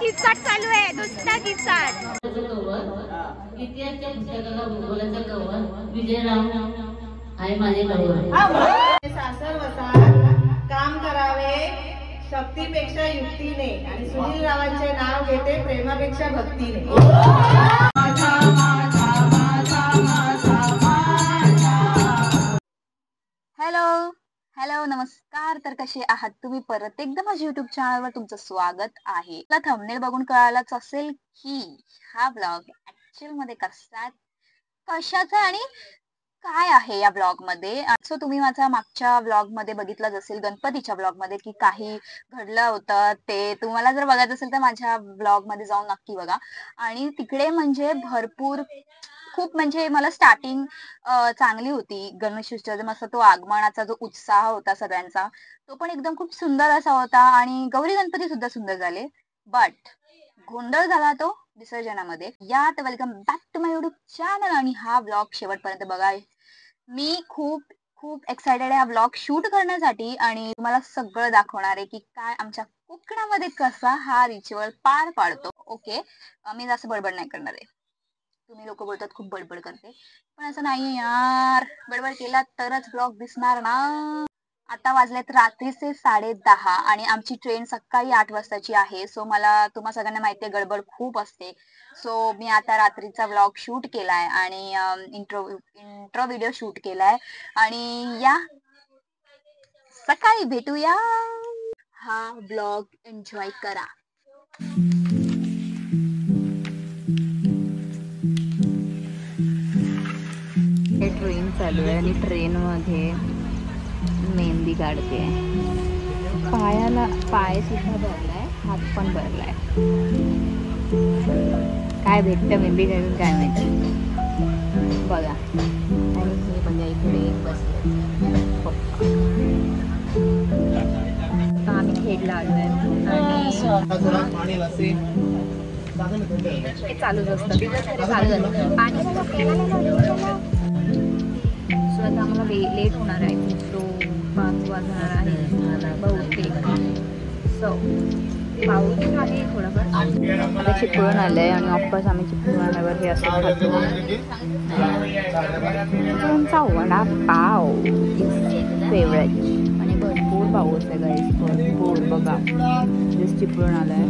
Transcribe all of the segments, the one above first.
किचकट चालू आहे, नुसता किचकट. इतिहासच्या पुस्तकाला भूगोलाचा कवर विजयराव आहे माझे कवर. सासर वसा काम करावे शक्तीपेक्षा युक्तीने आणि सुनील रावांचे नाव घेते प्रेमापेक्षा भक्तीने. हॅलो हॅलो नमस्कार. तर कसे आहात तुम्ही? परत एकदा माझ्या युट्यूब चॅनलवर तुमचं स्वागत आहे. मला थंबनेल बघून कळालंच असेल की हा ब्लॉग ऍक्च्युअल मध्ये कशाचा आणि काय आहे या ब्लॉग मध्ये. सो तुम्ही माझा मागच्या ब्लॉग मध्ये बघितलंच असेल, गणपतीच्या ब्लॉग मध्ये, की काही घडलं होतं. ते तुम्हाला जर बघायचं असेल तर माझ्या ब्लॉग मध्ये जाऊन नक्की बघा. आणि तिकडे म्हणजे भरपूर खूप म्हणजे मला स्टार्टिंग चांगली होती. गणेश उत्सवाचा तो आगमनाचा जो उत्साह होता सगळ्यांचा, तो पण एकदम खूप सुंदर असा होता. आणि गौरी गणपती सुद्धा सुंदर झाले. बट गोंधळ झाला तो विसर्जनामध्ये. या तर welcome back to my YouTube channel. आणि हा ब्लॉग शेवटपर्यंत बघा. मी खूप खूप एक्सायटेड आहे हा ब्लॉग शूट करण्यासाठी आणि तुम्हाला सगळं दाखवणार आहे की काय आमच्या कोकणामध्ये कसा हा रिच्युअल पार पाडतो. ओके, मी जास्त बडबड नाही करणार आहे. तुम्ही लोक बोलतात खूप बडबड करते, पण असं नाही यार. बडबड केला तरच ब्लॉग दिसणार ना. आता वाजलेत रात्रीचे 10:30 आणि आमची ट्रेन सकाळी 8 वाजताची आहे. सो मला तुम्हा सगळ्यांना माहिती आहे गडबड खूप असते. सो मी आता रात्रीचा व्लॉग शूट केलाय आणि इंट्रो व्हिडिओ शूट केलाय. आणि या सकाळी भेटूया. हा ब्लॉग एन्जॉय करा. ट्रेन चालू आहे आणि ट्रेन मध्ये मेहंदी काढते. पाय सुद्धा भरलाय, हात पण भरलाय. काय भेटतं मेहंदी काढून काय माहिती. बघा आणि हे बघा इकडे बसले पप्पा. आता आम्ही खेडला आलोय आणि हे चालूच असतं, चालूच असतं पाणी. सो आता आम्हाला लेट होणार आहे. सो 5 वाजणार आहे बहुतेक. सो पाऊस आहे थोडंफार. आता चिपळूण आलंय आणि ऑफकोर्स आम्ही चिपळूण आल्यावर हे असं खातो. चिपळूणचा वडापाव फेवरेट. आणि भरपूर पाऊस आहे गाईस, भरपूर. बघा जस्ट चिपळूण आलाय.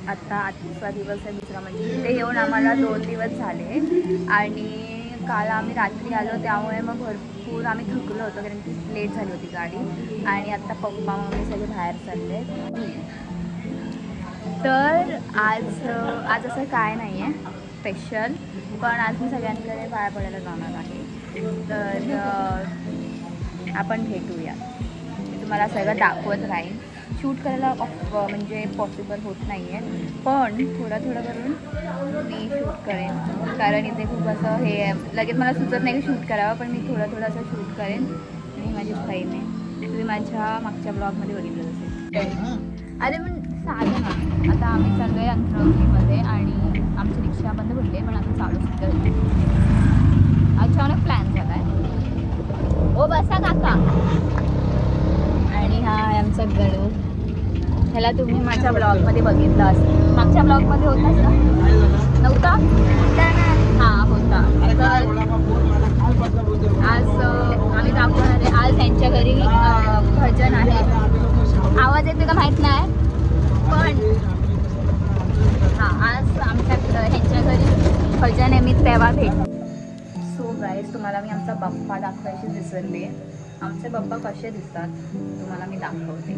आता आजचा दिवस आहे दुसरा, म्हणजे इथे येऊन आम्हाला 2 दिवस झाले. आणि काल आम्ही रात्री आलो त्यामुळे मग भरपूर आम्ही थकलो होतो कारण की लेट झाली होती गाडी. आणि आता पप्पा मम्मी सगळे बाहेर चालले. तर आज असं काय नाही आहे स्पेशल, पण आज मी सगळ्यांकडे पाया पडायला जाणार आहे. तर आपण भेटूया. मी तुम्हाला सगळं दाखवत राहीन. शूट करायला म्हणजे पॉसिबल होत नाही आहे, पण थोडं करून मी शूट करेन. कारण इथे खूप असं हे लगेच मला सुचत नाही की शूट करावं, पण मी थोडं असं शूट करेन. आणि माझी बहीण आहे, तुम्ही माझ्या मागच्या ब्लॉगमध्ये बघितलं असेल. अरे पण साधं ना. आता आम्ही चाललो आहे अंतरावलीमध्ये आणि आमची रिक्षा बंद पडली आहे, पण आम्ही चालू सुद्धा अचानक प्लॅन झाला आहे. ओ बसा काका. आणि हा आहे आमचा गणू. ह्याला तुम्ही माझ्या ब्लॉगमध्ये बघितलं असेल. मागच्या ब्लॉगमध्ये होताच ना? नव्हता? हां होता. तर आज आम्ही दाखवणार आहे. आज त्यांच्या घरी भजन आहे. आवाज येतो का माहीत नाही, पण हां आज आमच्या ह्यांच्या घरी खजा नेहमी तेव्हा भेट. सो गाईज, तुम्हाला मी आमचा बाप्पा दाखवायची विसरले. आमचे बाप्पा कसे दिसतात तुम्हाला मी दाखवते.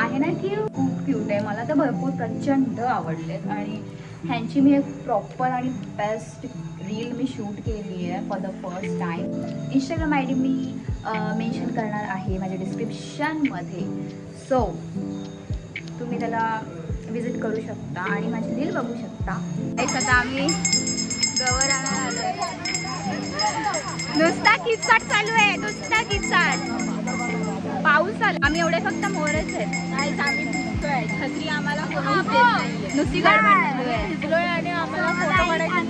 आहे ना क्यूट, खूप क्यूट आहे. मला तर भरपूर प्रचंड आवडलेत आणि ह्यांची मी एक प्रॉपर आणि बेस्ट रील मी शूट केली आहे for the first time. Instagram I D me mention करणार आहे माझ्या डिस्क्रिप्शनमध्ये. सो तुम्ही त्याला विजिट करू शकता आणि माझी रील बघू शकता. आता आम्ही गवर आणणार आलोय. नुसता किचकट चालू आहे, नुसता किचकट. पाऊस आला. आम्ही एवढे फक्त मोरच आहेत. आम्ही भिजतोय. छत्री आम्हाला नुसती गडबड चालू आहे. भिजलोय आणि आम्हाला फोटो काढायचे.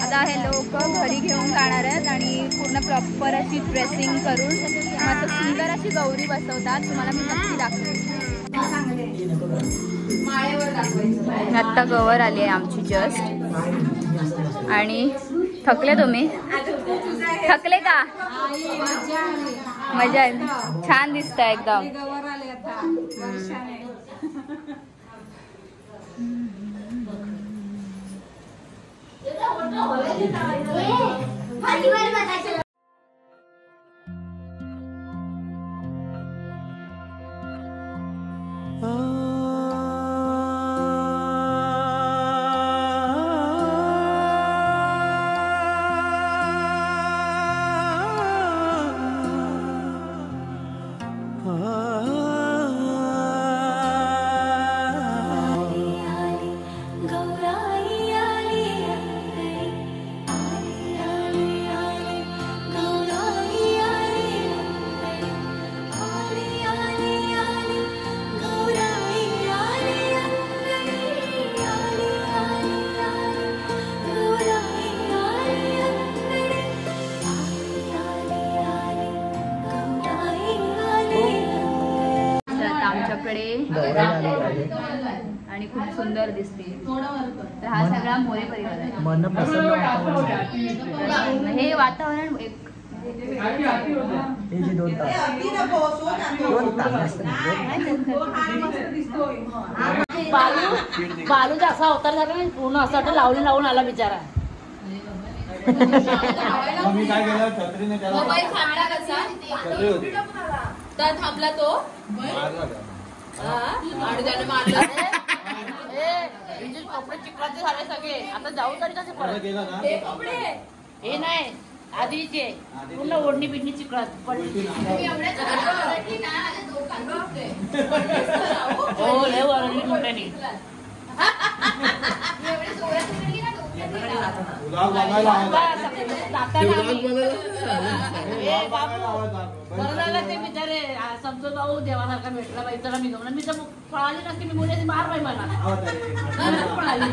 आता हे लोक घरी घेऊन जाणार आहेत आणि पूर्ण प्रॉपर अशी ड्रेसिंग करून मस्त सुंदर अशी गौरी बसवतात. तुम्हाला मी नक्की दाखवेन. आत्ता गवर आली आहे आमची जस्ट. आणि थकले तुम्ही? थकले का? मजा आहे. छान दिसत आहे एकदम. आणि खूप सुंदर दिसते. तर हा सगळा मोरे परिवार आहे. हे वातावरण एक बालूचा असा अवतार झाला ना पूर्ण असं वाटतं लावून लावून आला बिचारा. थांबला तो कपडे चिखलाचे झाले सगळे. आता जाऊ तरी कसे परत? हे नाही आधीचे पूर्ण ओढणी बिडणी चिखलात पडली. हो लय वरली मोठ्याने. बरं झालं ते बिचारे समजून भाऊ देवासारखा भेटला बाई. चला मी घेऊन मी तर पळाली नसते. मी मुलाची मार बाई मला पळाली.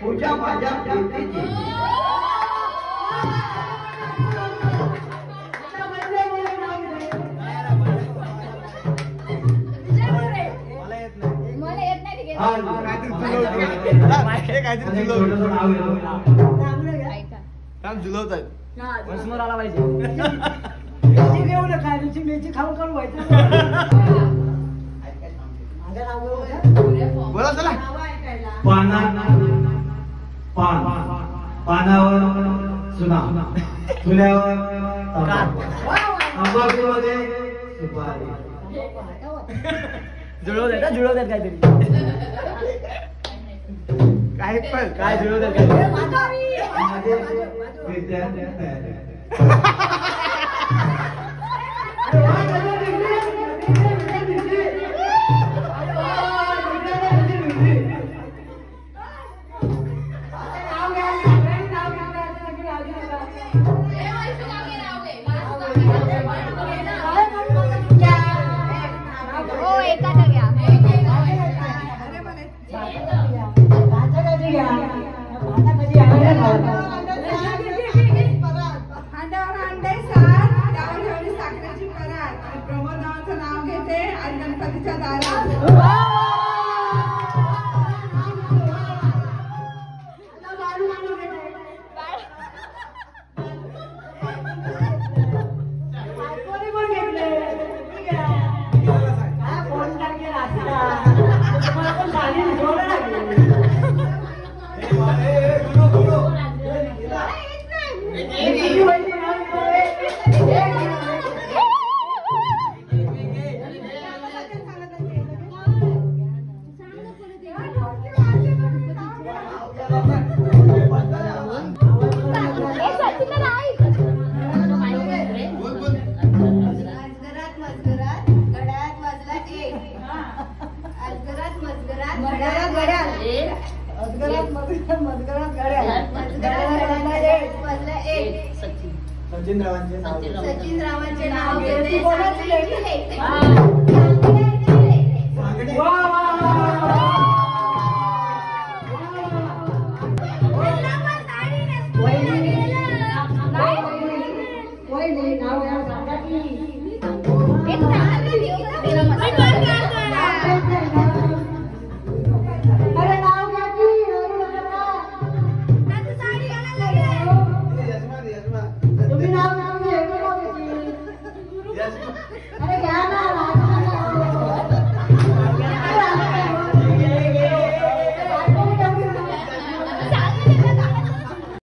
तुझ्या माझ्या प्रीतीची जुलवतात आला पाहिजे मेची खाऊ खाऊ व्हायचं बोला चला पानावर चुना चुन्यावर तंबाखूमध्ये सुपारी जुळवतात काहीतरी काय जुळवतात अजगरात मजगरात घड्याळात घड्याळ एक अजगरात मजगरात घड्याळ मधलं एक सचिन सचिन रावांचे नाव सचिन सचिन रावांचे नाव घेते. घेते. कोणाची सांगायची घेते? घेते. हा